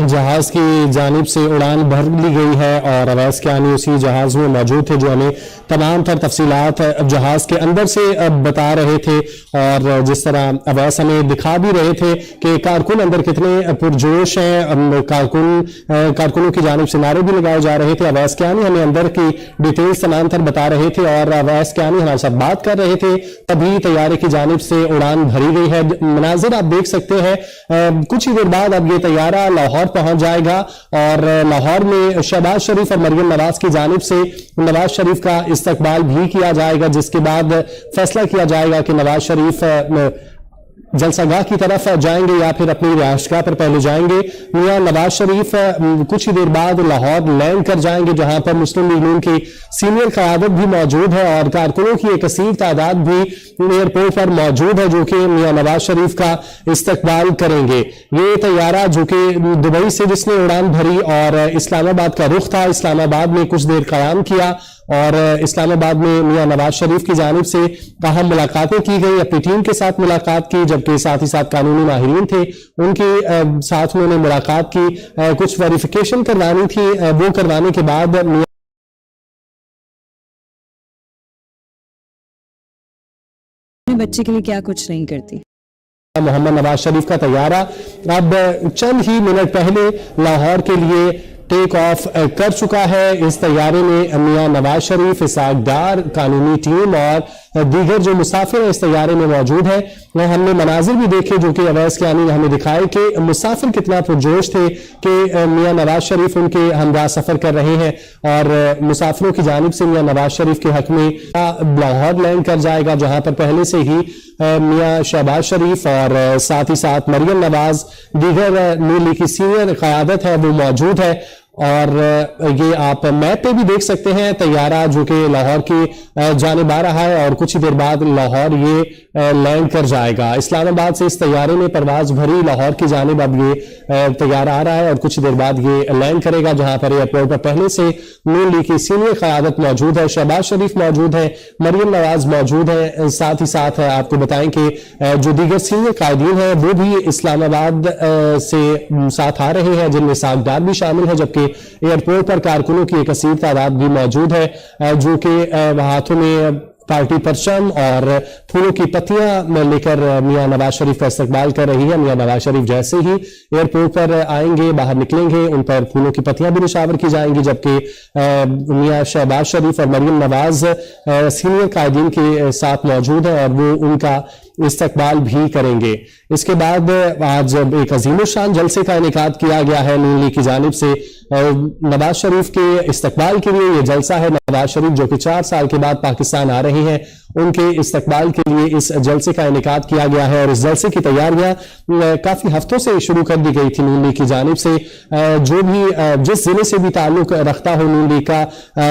जहाज की जानिब से उड़ान भर ली गई है और अवैस कियानी उसी जहाज में मौजूद थे जो हमें तमाम तर तफसीलात जहाज के अंदर से बता रहे थे और जिस तरह अवैस हमें दिखा भी रहे थे कि कारकुन अंदर कितने पुरजोश हैं। कारकुनों की जानिब से नारे भी लगाए जा रहे थे। अवैस कियानी हमें अंदर की डिटेल्स तमाम तर बता रहे थे और अवैस कियानी हमारे साथ बात कर रहे थे, तभी तैयारे की जानिब से उड़ान भरी गई है। मनाजिर आप देख सकते हैं, कुछ ही देर बाद अब ये तैयारा लाहौर पहुंच जाएगा और लाहौर में शहबाज शरीफ और मरियम नवाज की जानिब से नवाज शरीफ का इस्तकबाल भी किया जाएगा, जिसके बाद फैसला किया जाएगा कि नवाज शरीफ जलसागाह की तरफ जाएंगे या फिर अपनी रिहाइशगाह पर पहले जाएंगे। मियां नवाज शरीफ कुछ ही देर बाद लाहौर लैंड कर जाएंगे, जहां पर मुस्लिम लीग नून की सीनियर क़यादत भी मौजूद है और कारकुनों की एक कसीर तादाद भी एयरपोर्ट पर मौजूद है जो कि मियां नवाज शरीफ का इस्तकबाल करेंगे। ये तैयारा जो कि दुबई से जिसने उड़ान भरी और इस्लामाबाद का रुख था, इस्लामाबाद में कुछ देर क़याम किया और इस्लामाबाद में मियां नवाज शरीफ की जानिब से अहम मुलाकातें की गई, अपनी टीम के साथ मुलाकात की, जबकि साथ ही साथ कानूनी माहिरीन थे उनके साथ उन्होंने मुलाकात की, कुछ वेरिफिकेशन करवानी थी, वो करवाने के बाद बच्चे के लिए क्या कुछ नहीं करती। मोहम्मद नवाज शरीफ का तैयारा अब चंद ही मिनट पहले लाहौर के लिए टेक ऑफ कर चुका है। इस तैयारे में मियां नवाज शरीफ, इसहाक डार, कानूनी टीम और दीगर जो मुसाफिर इस तैयारे में मौजूद है। हमने मनाजिर भी देखे जो कि अवैस कियानी ने हमें दिखाए कि मुसाफिर कितना पुरजोश थे कि मियां नवाज शरीफ उनके हमरा सफर कर रहे हैं और मुसाफिरों की जानिब से मियां नवाज शरीफ के हक में लाहौर लैंड कर जाएगा, जहां पर पहले से ही मियां शहबाज शरीफ और साथ ही साथ मरियम नवाज, दीगर नून लीग की सीनियर क़यादत है वो मौजूद है। और ये आप मैप पे भी देख सकते हैं तैयारा जो कि लाहौर की जानिब आ रहा है और कुछ ही देर बाद लाहौर ये लैंड कर जाएगा। इस्लामाबाद से इस तैयारे में परवाज भरी लाहौर की जानिब अब ये तैयारा आ रहा है और कुछ ही देर बाद ये लैंड करेगा, जहां पर एयरपोर्ट पर पहले से नून लीग की सीनियर क़यादत मौजूद है, शहबाज शरीफ मौजूद है, मरियम नवाज मौजूद है। साथ ही साथ आपको बताएं कि जो दीगर सीनियर कायदीन हैं वो भी इस्लामाबाद से साथ आ रहे हैं, जिनमें इसहाक डार भी शामिल है, जबकि एयरपोर्ट पर कारकुनों की एक कसीर तादाद भी मौजूद है जो कि हाथों में पार्टी परचम और फूलों की पत्तियां लेकर मियां नवाज शरीफ का इस्तकबाल कर रही है। मियां नवाज शरीफ जैसे ही एयरपोर्ट पर आएंगे, बाहर निकलेंगे, उन पर फूलों की पत्तियां भी निशावर की जाएंगी, जबकि मियां शहबाज शरीफ और मरियम नवाज सीनियर कायदीन के साथ मौजूद है और वो उनका इस्तकबाल भी करेंगे। इसके बाद आज एक अजीमुशान जलसे का इनेकाद किया गया है नून लीग की जानिब से नवाज शरीफ के इस्तकबाल के लिए। ये जलसा है, नवाज शरीफ जो कि 4 साल के बाद पाकिस्तान आ रहे हैं उनके इस्तकबाल के लिए इस जलसे का इनेकाद किया गया है और इस जलसे की तैयारियां काफी हफ्तों से शुरू कर दी गई थी नून लीग की जानिब से। जो भी जिस जिले से भी ताल्लुक रखता हो नून लीग का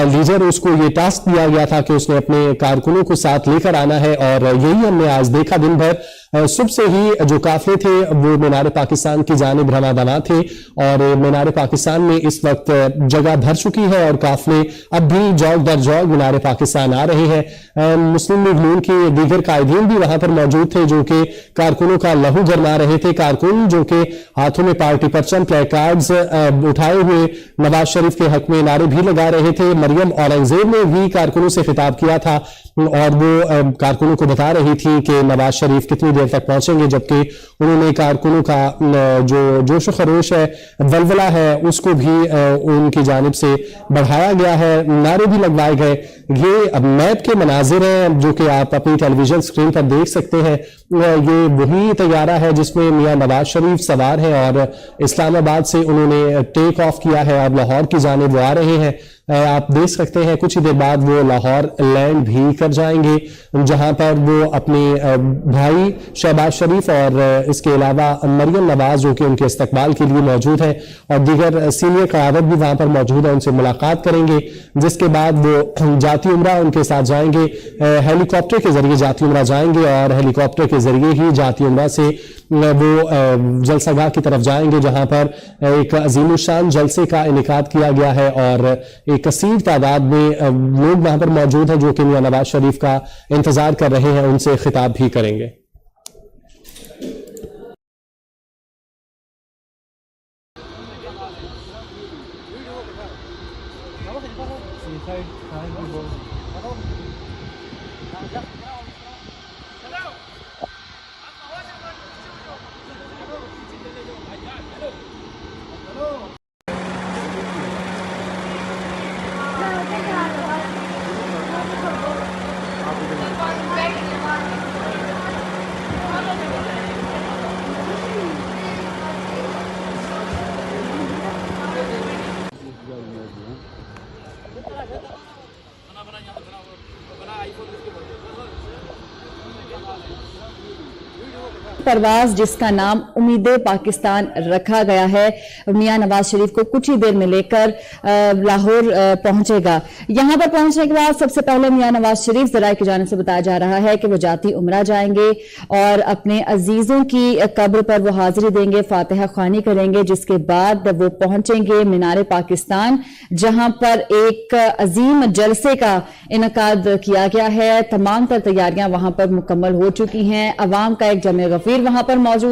लीडर, उसको ये टास्क दिया गया था कि उसने अपने कारकुनों को साथ लेकर आना है और यही हमने आज देखा। दिन भर सुबह से ही जो काफले थे वो मीनार पाकिस्तान की जानिब रवाना थे और मीनार पाकिस्तान में इस वक्त जगह भर चुकी है और काफले अब भी जौग दर जौग मीनार पाकिस्तान आ रहे हैं। मुस्लिम लीग नून के दीगर कायदीन भी वहां पर मौजूद थे जो कि कारकुनों का लहू गरमा रहे थे। कारकुन जो कि हाथों में पार्टी परचम, प्ले कार्ड्स उठाए हुए नवाज शरीफ के हक में नारे भी लगा रहे थे। मरियम औरंगजेब ने भी कारकुनों से खिताब किया था और वो कारकुनों को बता रही थी कि नवाज शरीफ कितनी देर तक पहुंचेंगे, जबकि उन्होंने कारकुनों का जो जोश खरोश है, वलवला है, उसको भी उनकी जानिब से बढ़ाया गया है, नारे भी लगवाए गए। ये अब मैप के मनाजिर हैं जो कि आप अपनी टेलीविजन स्क्रीन पर देख सकते हैं। ये वही तैयारा है जिसमें मियां नवाज शरीफ सवार है और इस्लामाबाद से उन्होंने टेक ऑफ किया है, अब लाहौर की जानिब वो आ रहे हैं। आप देख सकते हैं कुछ ही देर बाद वो लाहौर लैंड भी कर जाएंगे, जहां पर वो अपने भाई शहबाज शरीफ और इसके अलावा मरियम नवाज जो कि उनके इस्तकबाल के लिए मौजूद है और दीगर सीनियर क़यादत भी वहां पर मौजूद है, उनसे मुलाकात करेंगे। जिसके बाद वो जाती उम्रा उनके साथ जाएंगे, हेलीकॉप्टर के जरिए जाती उम्रा जाएंगे और हेलीकॉप्टर के जरिए ही जाती उम्रा से वो जलसागाह की तरफ जाएंगे, जहां पर एक अजीमुशान जलसे का इनेकाद किया गया है और एक ایک کثیر تعداد میں لوگ وہاں پر موجود ہیں جو کہ میاں نواز شریف کا انتظار کر رہے ہیں، ان سے خطاب بھی کریں گے۔ پرواز جس کا نام امید پاکستان رکھا گیا ہے، میاں نواز شریف کو کچھ ہی دیر میں لے کر لاہور پہنچے گا۔ یہاں پر پہنچنے کے بعد سب سے پہلے میاں نواز شریف ذرائع کی جانب سے بتایا جا رہا ہے کہ وہ جاتی عمرہ جائیں گے اور اپنے عزیزوں کی قبر پر وہ حاضری دیں گے، فاتحہ خوانی کریں گے، جس کے بعد وہ پہنچیں گے مینار پاکستان، جہاں پر ایک عظیم جلسے کا انعقاد کیا گیا ہے۔ تمام تر تیاریاں وہاں پر مکمل ہو چکی ہیں۔ عوام کا ایک جمع غفیر وہاں پر موجود